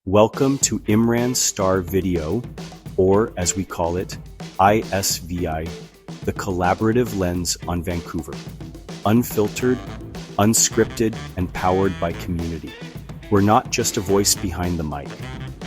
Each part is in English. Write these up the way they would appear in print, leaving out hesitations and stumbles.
Welcome to IMRAN STAR video, or as we call it, ISVi, the collaborative lens on Vancouver. Unfiltered, unscripted, and powered by community. We're not just a voice behind the mic.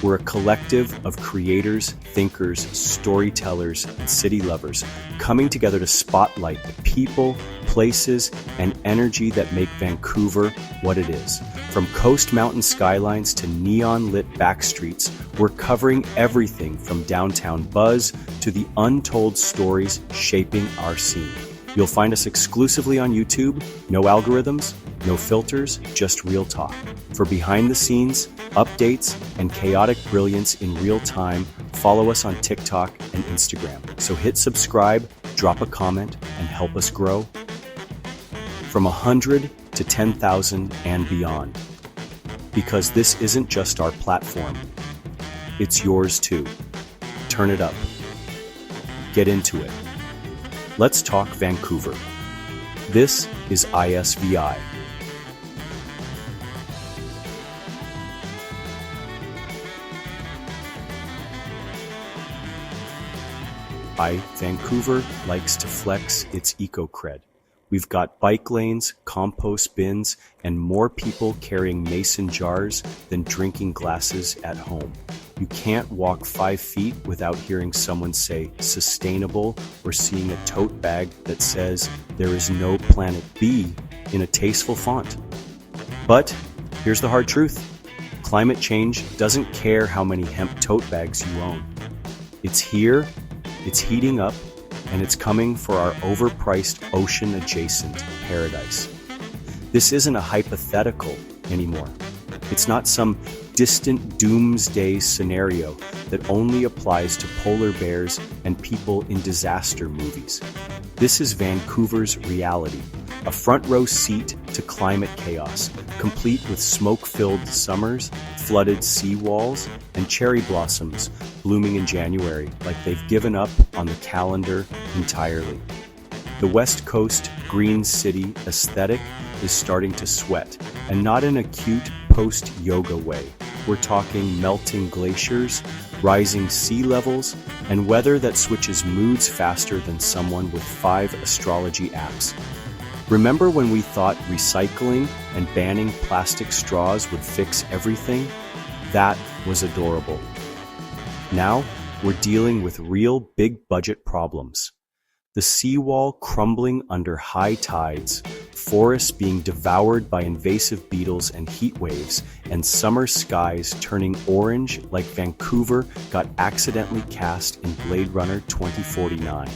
We're a collective of creators, thinkers, storytellers, and city lovers coming together to spotlight the people, places, and energy that make Vancouver what it is. From coast mountain skylines to neon-lit backstreets, we're covering everything from downtown buzz to the untold stories shaping our scene. You'll find us exclusively on YouTube, no algorithms, no filters, just real talk. For behind the scenes, updates, and chaotic brilliance in real time, follow us on TikTok and Instagram. So hit subscribe, drop a comment, and help us grow. From 100 to 10,000 and beyond. Because this isn't just our platform, it's yours too. Turn it up. Get into it. Let's talk Vancouver. This is ISVi. Vancouver likes to flex its eco-cred. We've got bike lanes, compost bins, and more people carrying mason jars than drinking glasses at home. You can't walk 5 feet without hearing someone say sustainable or seeing a tote bag that says there is no planet B in a tasteful font. But here's the hard truth. Climate change doesn't care how many hemp tote bags you own. It's here, it's heating up, and it's coming for our overpriced ocean-adjacent paradise. This isn't a hypothetical anymore. It's not some distant doomsday scenario that only applies to polar bears and people in disaster movies. This is Vancouver's reality, a front-row seat to climate chaos, complete with smoke-filled summers, flooded seawalls, and cherry blossoms blooming in January like they've given up on the calendar entirely. The West Coast green city aesthetic is starting to sweat, and not in a cute post-yoga way. We're talking melting glaciers, rising sea levels, and weather that switches moods faster than someone with 5 astrology apps. Remember when we thought recycling and banning plastic straws would fix everything? That was adorable. Now, we're dealing with real big budget problems. The seawall crumbling under high tides, forests being devoured by invasive beetles and heat waves, and summer skies turning orange like Vancouver got accidentally cast in Blade Runner 2049.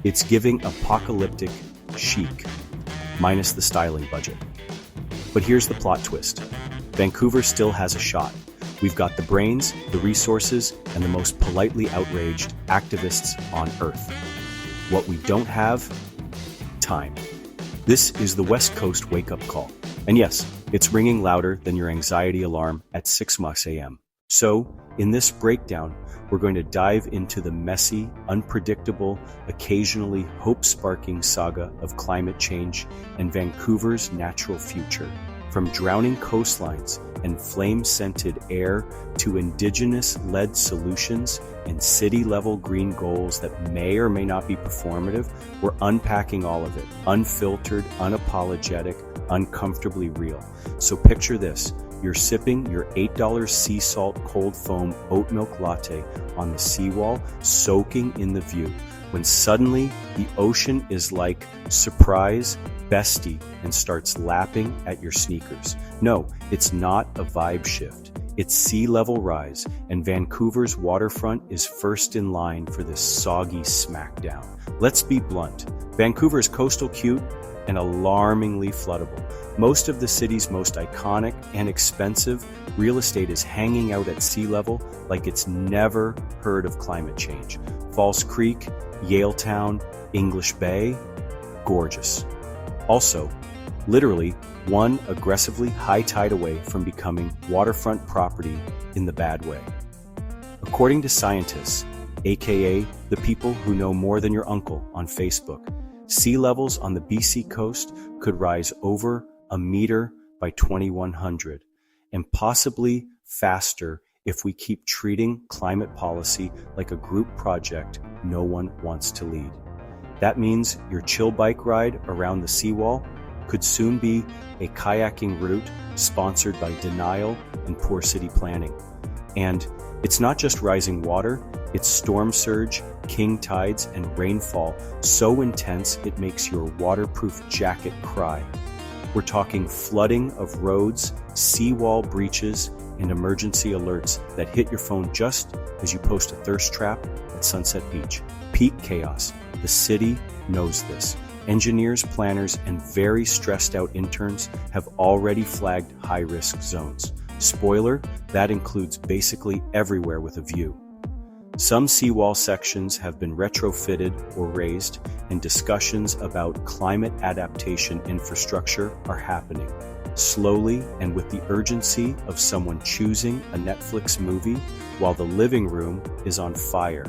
It's giving apocalyptic chic, minus the styling budget. But here's the plot twist. Vancouver still has a shot. We've got the brains, the resources, and the most politely outraged activists on Earth. What we don't have? Time. This is the West Coast wake-up call. And yes, it's ringing louder than your anxiety alarm at 6 a.m. So, in this breakdown, we're going to dive into the messy, unpredictable, occasionally hope-sparking saga of climate change and Vancouver's natural future. From drowning coastlines and flame-scented air to Indigenous-led solutions and city-level green goals that may or may not be performative, we're unpacking all of it. Unfiltered, unapologetic, uncomfortably real. So picture this. You're sipping your $8 sea salt cold foam oat milk latte on the seawall, soaking in the view, when suddenly the ocean is like, surprise, bestie, and starts lapping at your sneakers. No, it's not a vibe shift. It's sea level rise, and Vancouver's waterfront is first in line for this soggy smackdown. Let's be blunt. Vancouver's coastal cute and alarmingly floodable. Most of the city's most iconic and expensive real estate is hanging out at sea level like it's never heard of climate change. Falls Creek, Yaletown, English Bay, gorgeous. Also, literally one aggressively high tide away from becoming waterfront property in the bad way. According to scientists, aka the people who know more than your uncle on Facebook, sea levels on the BC coast could rise over a meter by 2100, and possibly faster if we keep treating climate policy like a group project no one wants to lead. That means your chill bike ride around the seawall could soon be a kayaking route sponsored by denial and poor city planning. And it's not just rising water, it's storm surge, king tides, and rainfall so intense it makes your waterproof jacket cry. We're talking flooding of roads, seawall breaches, and emergency alerts that hit your phone just as you post a thirst trap at Sunset Beach. Peak chaos. The city knows this. Engineers, planners, and very stressed out interns have already flagged high-risk zones. Spoiler, that includes basically everywhere with a view. Some seawall sections have been retrofitted or raised, and discussions about climate adaptation infrastructure are happening. Slowly and with the urgency of someone choosing a Netflix movie while the living room is on fire.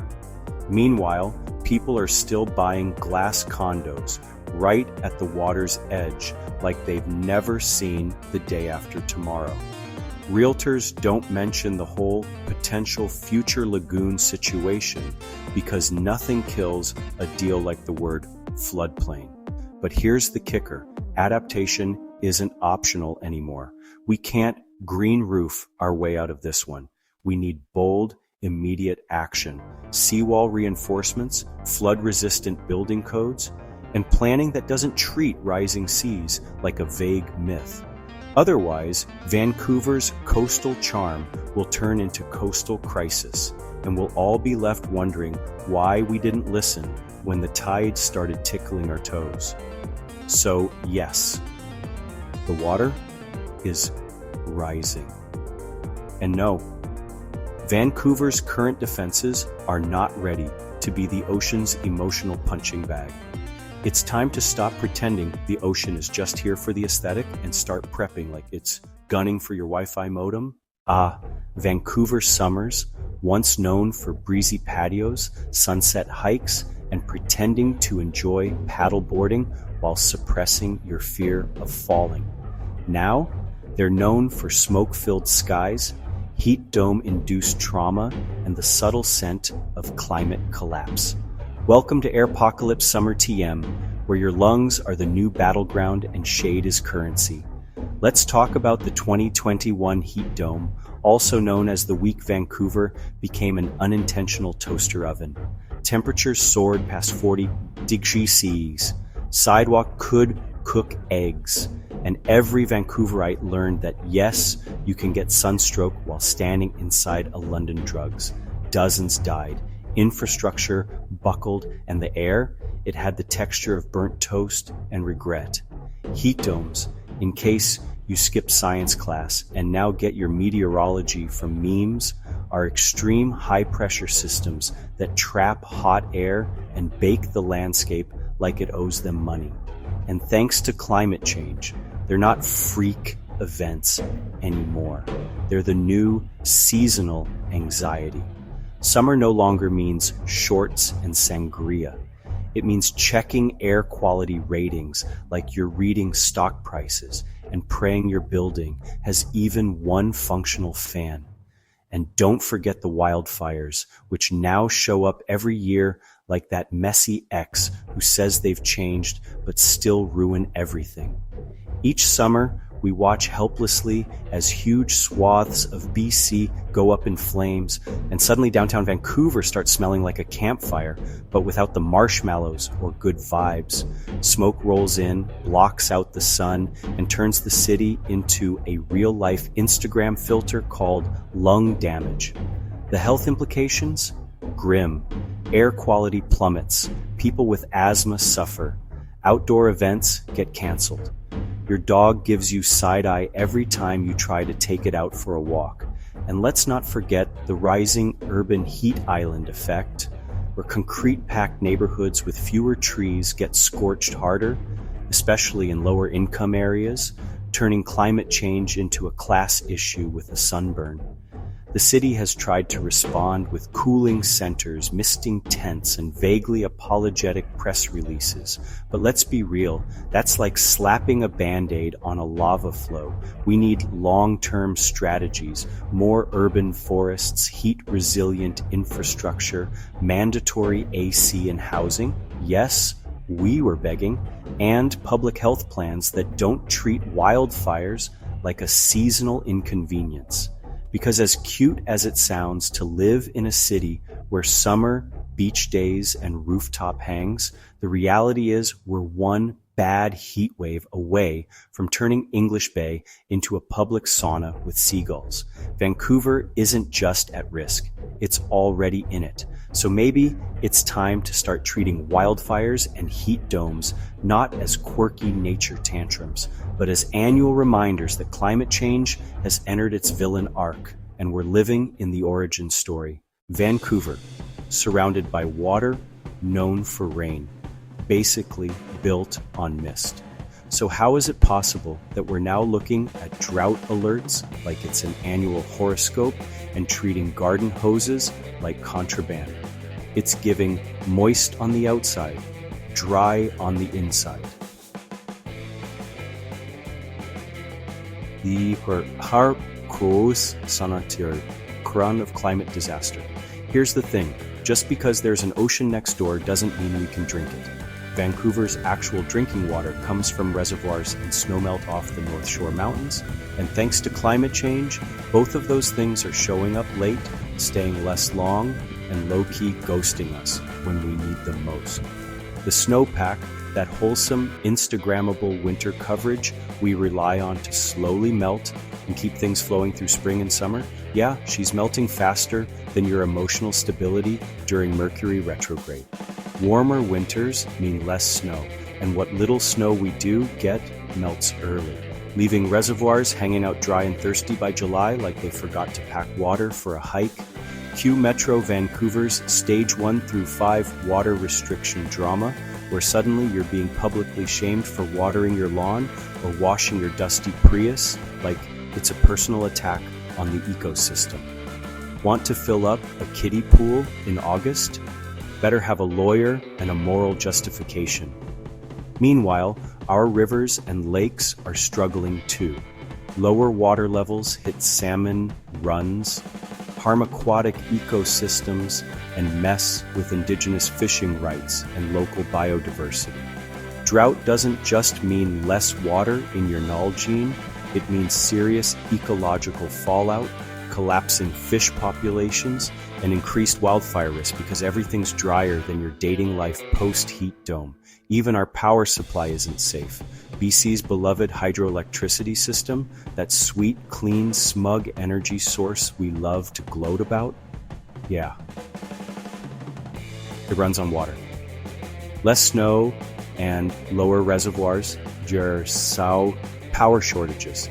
Meanwhile, people are still buying glass condos right at the water's edge like they've never seen the day after tomorrow. Realtors don't mention the whole potential future lagoon situation because nothing kills a deal like the word floodplain. But here's the kicker. Adaptation isn't optional anymore. We can't green roof our way out of this one. We need bold, immediate action, seawall reinforcements, flood-resistant building codes, and planning that doesn't treat rising seas like a vague myth. Otherwise, Vancouver's coastal charm will turn into coastal crisis, and we'll all be left wondering why we didn't listen when the tide started tickling our toes. So yes, the water is rising. And no, Vancouver's current defenses are not ready to be the ocean's emotional punching bag. It's time to stop pretending the ocean is just here for the aesthetic and start prepping like it's gunning for your Wi-Fi modem. Vancouver summers, once known for breezy patios, sunset hikes, and pretending to enjoy paddleboarding while suppressing your fear of falling. Now, they're known for smoke-filled skies, heat dome-induced trauma, and the subtle scent of climate collapse. Welcome to Airpocalypse Summer TM, where your lungs are the new battleground and shade is currency. Let's talk about the 2021 heat dome, also known as the week Vancouver became an unintentional toaster oven. Temperatures soared past 40 degrees Celsius. Sidewalk could cook eggs. And every Vancouverite learned that yes, you can get sunstroke while standing inside a London drugs. Dozens died. Infrastructure buckled, and the air, it had the texture of burnt toast and regret. Heat domes, in case you skipped science class and now get your meteorology from memes, are extreme high-pressure systems that trap hot air and bake the landscape like it owes them money. And thanks to climate change, they're not freak events anymore. They're the new seasonal anxiety. Summer no longer means shorts and sangria. It means checking air quality ratings like you're reading stock prices and praying your building has even one functional fan. And don't forget the wildfires, which now show up every year like that messy ex who says they've changed but still ruin everything. Each summer, we watch helplessly as huge swaths of BC go up in flames, and suddenly downtown Vancouver starts smelling like a campfire, but without the marshmallows or good vibes. Smoke rolls in, blocks out the sun, and turns the city into a real-life Instagram filter called lung damage. The health implications? Grim. Air quality plummets. People with asthma suffer. Outdoor events get canceled. Your dog gives you side-eye every time you try to take it out for a walk. And let's not forget the rising urban heat island effect, where concrete-packed neighborhoods with fewer trees get scorched harder, especially in lower-income areas, turning climate change into a class issue with a sunburn. The city has tried to respond with cooling centers, misting tents, and vaguely apologetic press releases. But let's be real, that's like slapping a Band-Aid on a lava flow. We need long-term strategies, more urban forests, heat-resilient infrastructure, mandatory AC and housing. Yes, we were begging, and public health plans that don't treat wildfires like a seasonal inconvenience. Because as cute as it sounds to live in a city where summer, beach days, and rooftop hangs, the reality is we're one bad heat wave away from turning English Bay into a public sauna with seagulls. Vancouver isn't just at risk, it's already in it. So maybe it's time to start treating wildfires and heat domes not as quirky nature tantrums, but as annual reminders that climate change has entered its villain arc, and we're living in the origin story. Vancouver, surrounded by water, known for rain, basically built on mist. So how is it possible that we're now looking at drought alerts like it's an annual horoscope and treating garden hoses like contraband? It's giving moist on the outside, dry on the inside. The har cross sanatir, crown of climate disaster. Here's the thing, just because there's an ocean next door doesn't mean we can drink it. Vancouver's actual drinking water comes from reservoirs and snowmelt off the North Shore Mountains, and thanks to climate change, both of those things are showing up late, staying less long, and low-key ghosting us when we need them most. The snowpack, that wholesome, Instagrammable winter coverage we rely on to slowly melt and keep things flowing through spring and summer, yeah, she's melting faster than your emotional stability during Mercury retrograde. Warmer winters mean less snow, and what little snow we do get melts early, leaving reservoirs hanging out dry and thirsty by July like they forgot to pack water for a hike. Cue Metro Vancouver's Stage 1 through 5 water restriction drama, where suddenly you're being publicly shamed for watering your lawn or washing your dusty Prius like it's a personal attack on the ecosystem. Want to fill up a kiddie pool in August? Better have a lawyer and a moral justification. Meanwhile, our rivers and lakes are struggling too. Lower water levels hit salmon runs, harm aquatic ecosystems, and mess with indigenous fishing rights and local biodiversity. Drought doesn't just mean less water in your null gene, it means serious ecological fallout, collapsing fish populations, and increased wildfire risk because everything's drier than your dating life post-heat dome. Even our power supply isn't safe. BC's beloved hydroelectricity system, that sweet, clean, smug energy source we love to gloat about, yeah, it runs on water. Less snow and lower reservoirs, so power shortages.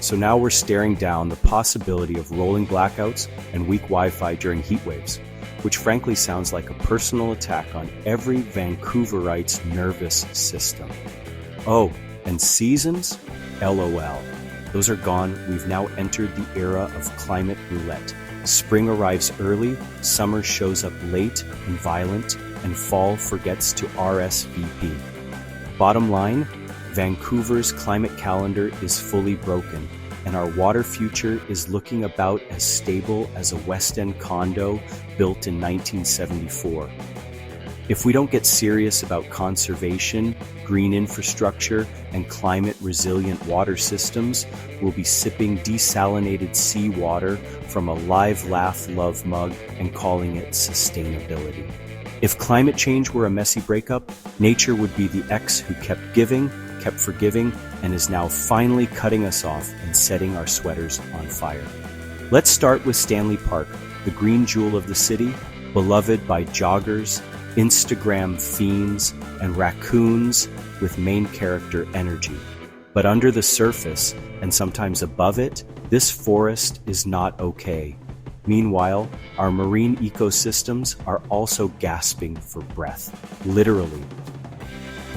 So now we're staring down the possibility of rolling blackouts and weak Wi-Fi during heat waves, which frankly sounds like a personal attack on every Vancouverite's nervous system. Oh, and seasons? LOL. Those are gone. We've now entered the era of climate roulette. Spring arrives early, summer shows up late and violent, and fall forgets to RSVP. Bottom line, Vancouver's climate calendar is fully broken, and our water future is looking about as stable as a West End condo built in 1974. If we don't get serious about conservation, green infrastructure, and climate-resilient water systems, we'll be sipping desalinated seawater from a live laugh love mug and calling it sustainability. If climate change were a messy breakup, nature would be the ex who kept giving, kept forgiving, and is now finally cutting us off and setting our sweaters on fire. Let's start with Stanley Park, the green jewel of the city, beloved by joggers, Instagram fiends, and raccoons with main character energy. But under the surface, and sometimes above it, this forest is not okay. Meanwhile, our marine ecosystems are also gasping for breath, literally.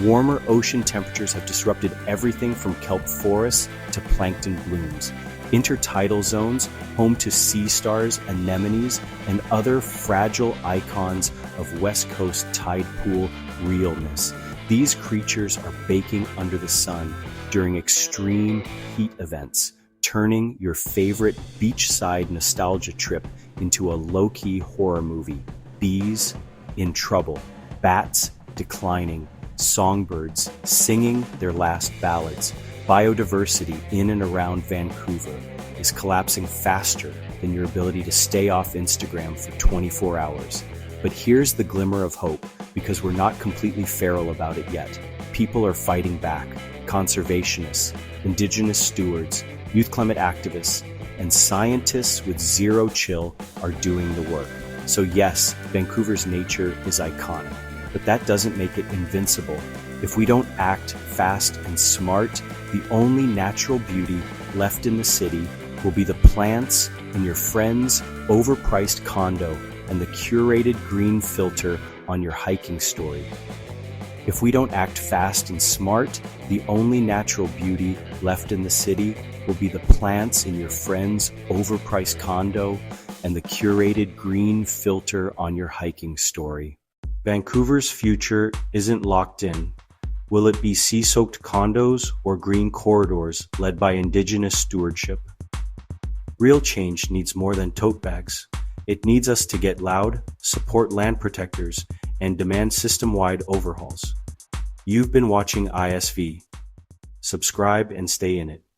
Warmer ocean temperatures have disrupted everything from kelp forests to plankton blooms. Intertidal zones, home to sea stars, anemones, and other fragile icons of West Coast tide pool realness. These creatures are baking under the sun during extreme heat events, turning your favorite beachside nostalgia trip into a low-key horror movie. Bees in trouble, bats declining, songbirds singing their last ballads. Biodiversity in and around Vancouver is collapsing faster than your ability to stay off Instagram for 24 hours. But here's the glimmer of hope, because we're not completely feral about it yet. People are fighting back. Conservationists, Indigenous stewards, youth climate activists, and scientists with zero chill are doing the work. So yes, Vancouver's nature is iconic, but that doesn't make it invincible. If we don't act fast and smart, the only natural beauty left in the city will be the plants in your friend's overpriced condo and the curated green filter on your hiking story. If we don't act fast and smart, the only natural beauty left in the city will be the plants in your friend's overpriced condo and the curated green filter on your hiking story. Vancouver's future isn't locked in. Will it be sea-soaked condos or green corridors led by Indigenous stewardship? Real change needs more than tote bags. It needs us to get loud, support land protectors, and demand system-wide overhauls. You've been watching ISVi. Subscribe and stay in it.